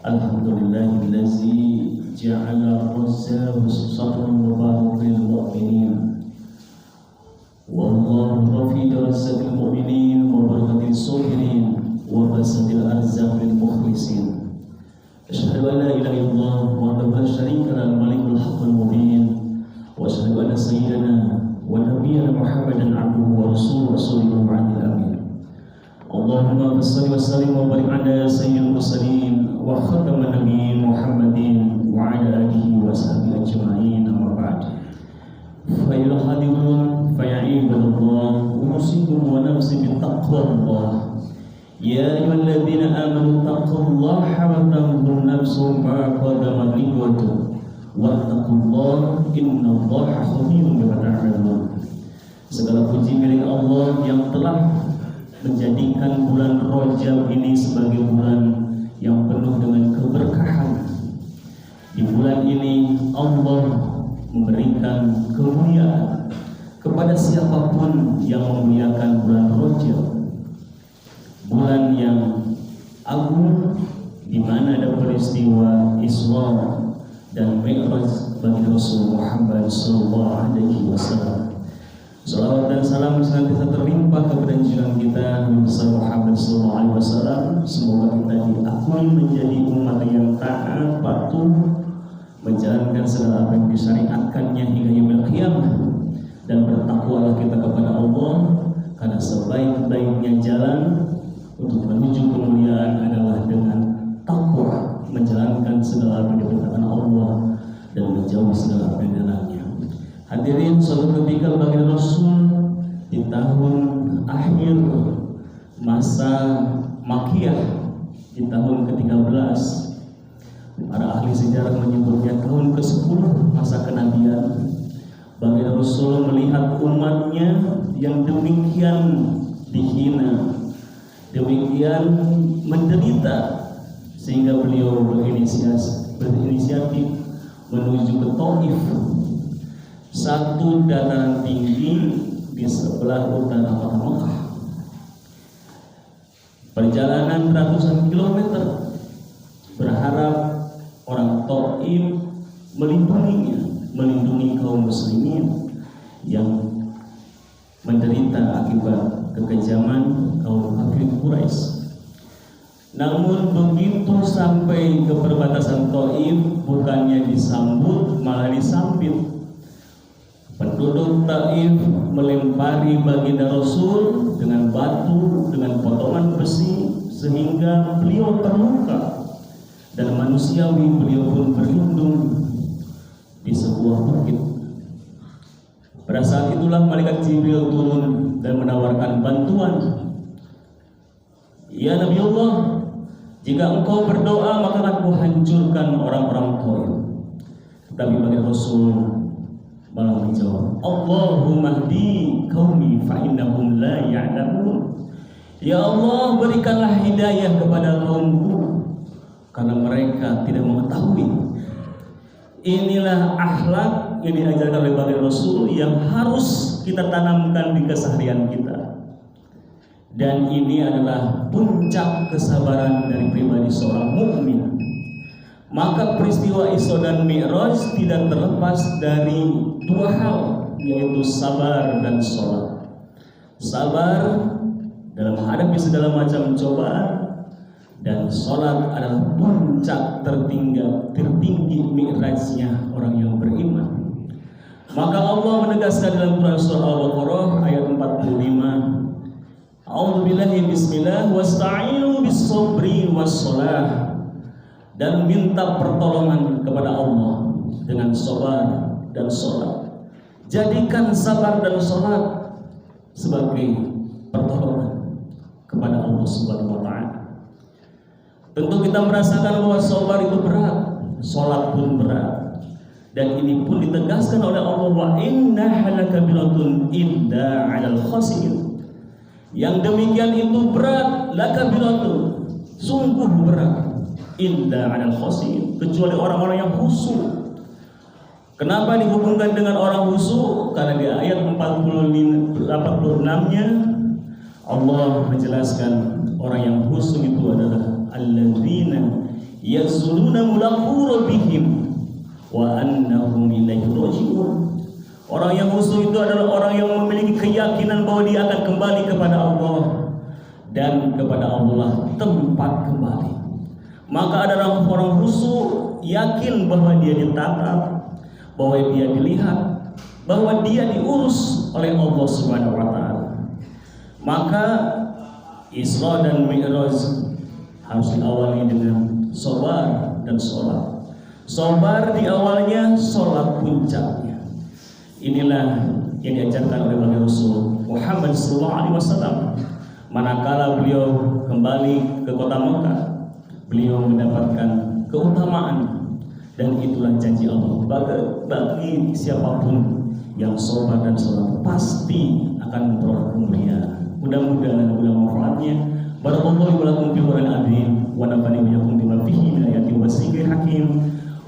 Alhamdulillahillazi ja'ala razzahu sadran mubarak lil mu'minin wallahu rafi darajatil mu'minin wa barakatil sabirin wa basatil arzaq lil mukhlisin. Asyhadu an la ilaha illallah wahdahu la syarika lahu al-malikul haqqul mubin wa asyhadu anna sayyidana wa nabiyyana Muhammadan abduhu wa rasuluhu sallallahu alaihi amin. Allahumma shalli wa sallim wa barik ala sayyidil mursalin wa khataman nabiyyin Muhammadin wa ala alihi wa sahbihi ajma'in, amma ba'd. Fa ya hadirun fa ya ibadallah, usikum wa nafsi bi taqwallah. Ya ayyuhalladzina amanu taqullaha wa tanzur nafsum ma qaddamat lighad wattaqullaha innallaha khabirun bima ta'malun. Segala puji milik Allah yang telah menjadikan bulan Rajab ini sebagai bulan yang penuh dengan keberkahan. Di bulan ini Allah memberikan kemuliaan kepada siapapun yang memuliakan bulan Rajab, bulan yang agung di mana ada peristiwa Isra dan Mi'raj bagi Rasul Muhammad sallallahu alaihi wasallam. Salawat dan salam senantiasa terlimpah kepada junjungan kita Nabi Muhammad sallallahu alaihi wasallam. Semoga kita diakui menjadi umat yang taat, patuh, menjalankan segala apa yang disyariatkannya hingga yaumil qiyamah, dan bertakwalah kita kepada Allah, karena sebaik-baiknya jalan untuk menuju kemuliaan adalah dengan takwa, menjalankan segala apa yang diperintahkan Allah dan menjauhi segala apa yang dilarangnya. Hadirin, suatu ketika bagi Rasul di tahun akhir masa Makkiyah, di tahun ke-13, para ahli sejarah menyebutnya tahun ke-10 masa kenabian, bagi Rasul melihat umatnya yang demikian dihina, demikian menderita, sehingga beliau berinisiatif menuju ke Taif, satu dataran tinggi di sebelah utara kota Mekah. Perjalanan ratusan kilometer, berharap orang Taif melindunginya, melindungi kaum muslimin yang menderita akibat kekejaman kaum kafir Quraisy. Namun begitu sampai ke perbatasan Taif, bukannya disambut malah disambit. Penduduk Taif melempari baginda Rasul dengan batu, dengan potongan besi, sehingga beliau terluka, dan manusiawi beliau pun berlindung di sebuah bukit. Pada saat itulah malaikat Jibril turun dan menawarkan bantuan. Ya Nabi Allah, jika engkau berdoa maka aku hancurkan orang-orang Taif. Tetapi baginda Rasul malah menjawab, Allahumma hdi qaumi fa innahum la ya'lamun. Ya Allah, berikanlah hidayah kepada kaumku karena mereka tidak mengetahui. Inilah akhlak yang diajarkan oleh baginda Rasul yang harus kita tanamkan di keseharian kita. Dan ini adalah puncak kesabaran dari pribadi seorang mukmin. Maka peristiwa Isra dan Mi'raj tidak terlepas dari dua hal, yaitu sabar dan sholat. Sabar dalam menghadapi segala macam cobaan, dan sholat adalah puncak tertinggi mi'rajnya orang yang beriman. Maka Allah menegaskan dalam Quran surah Al-Baqarah ayat 45, A'udzubillahi bismillah wasta'inu bis-sabri was-shalah, dan minta pertolongan kepada Allah dengan sabar dan sholat. Jadikan sabar dan sholat sebagai pertolongan kepada Allah Subhanahu wa ta'ala. Tentu kita merasakan bahwa sabar itu berat, sholat pun berat, dan ini pun ditegaskan oleh Allah, wa innaha lakabiratun illa 'alal khashiyin. Yang demikian itu berat, lakabiratun, sungguh berat, illa 'alal khashiyin, kecuali orang-orang yang khusyuk. Kenapa dihubungkan dengan orang khusyuk? Karena di ayat 46-nya Allah menjelaskan orang yang khusyuk itu adalah alladzina yazununa mulaqu rabbihim wa annahum ilaihi raji'un. Orang yang khusyuk itu adalah orang yang memiliki keyakinan bahwa dia akan kembali kepada Allah dan kepada Allah tempat kembali. Maka ada orang khusyuk yakin bahwa dia ditatap, bahwa dia dilihat, bahwa dia diurus oleh Allah Subhanahu wa taala. Maka Isra dan Mi'raj harus diawali dengan sabar dan sholat. Sabar di awalnya, sholat puncaknya. Inilah yang diajarkan oleh Nabi Rasul Muhammad SAW. Manakala beliau kembali ke kota Mekah, beliau mendapatkan keutamaan, dan itulah janji Allah bagi siapapun yang sabar dan sholat pasti akan memperoleh kemuliaan. Mudah-mudahan manfaatnya. Barakallahu lakum fil Qur'anil azim wa nafa'ani wa iyyakum bima fihi min ayatin wa dzikril hakim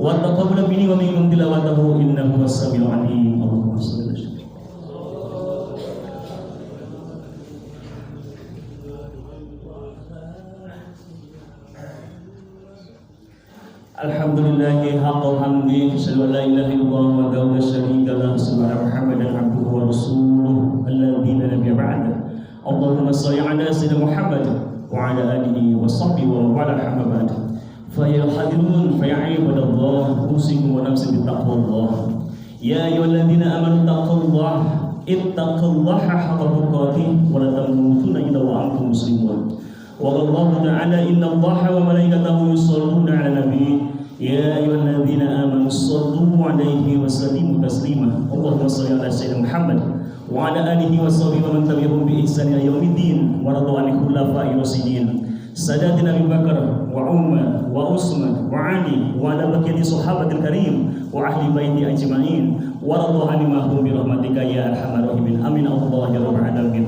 wa taqabbal minni wa minkum tilawatahu innahu was-sami'ul 'alim. Allahumma shalli ala Alhamdulillahi haqqal hamdi, asyhadu an la ilaha illallah wa la syarika lahu, asyhadu anna Muhammadan abduhu wa rasuluhu alladzi la nabiyya ba'dahu. Allahumma shalli ala sayyidina Muhammad wa ala alihi wa sahbihi wa man wala amma ba'd. Fa ya hadirun fa ya ibadallah, usikum wa nafsi bi taqwallah. Ya ayyuhalladzina amanu taqullaha ittaqullaha haqqa tuqatih wa la tamutunna illa wa antum muslimun. Wa qala ta'ala innallaha wa malaikatahu yusholluna 'alan nabiy ya ayyuhalladzina amanu shallu 'alaihi wa sallimu taslima. Allahumma shalli ala sayyidina Muhammad wa ala alihi wa sahbihi wa man tabi'ahum bi ihsan ila yaumiddin wa radhu 'anil khulafa'ir rasyidin Sadatina Abu Bakar wa Umar wa Utsman wa Ali wa ala baqiyati sahabatil karim wa ahli baiti ajma'in wa radhu 'anil mahum bi rahmatika ya arhamar rahimin. Amin Allah ya rabbal alamin.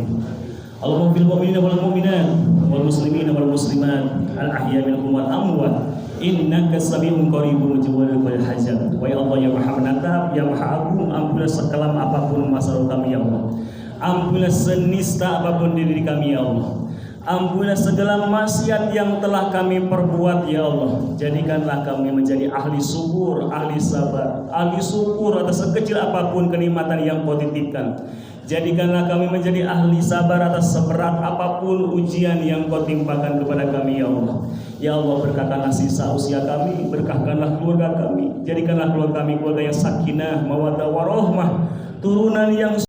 Allahumma fil mu'minina wal mu'minat wal muslimina wal muslimat al ahya minhum wal amwat innaka sami'un qaribun mujibul hajat. Wa ya Allah ya Maha Menatap, ya Maha Agung, ampunilah sekelam apapun masalah kami ya Allah. Ampunilah senista apapun diri kami ya Allah. Ampunilah segala maksiat yang telah kami perbuat ya Allah. Jadikanlah kami menjadi ahli syukur, ahli sabar, ahli syukur atas sekecil apapun kenikmatan yang Kau titipkan. Jadikanlah kami menjadi ahli sabar atas seberat apapun ujian yang Kau timpakan kepada kami ya Allah. Ya Allah, berkahkanlah sisa usia kami, berkahkanlah keluarga kami. Jadikanlah keluarga kami keluarga yang sakinah, mawaddah warahmah, turunan yang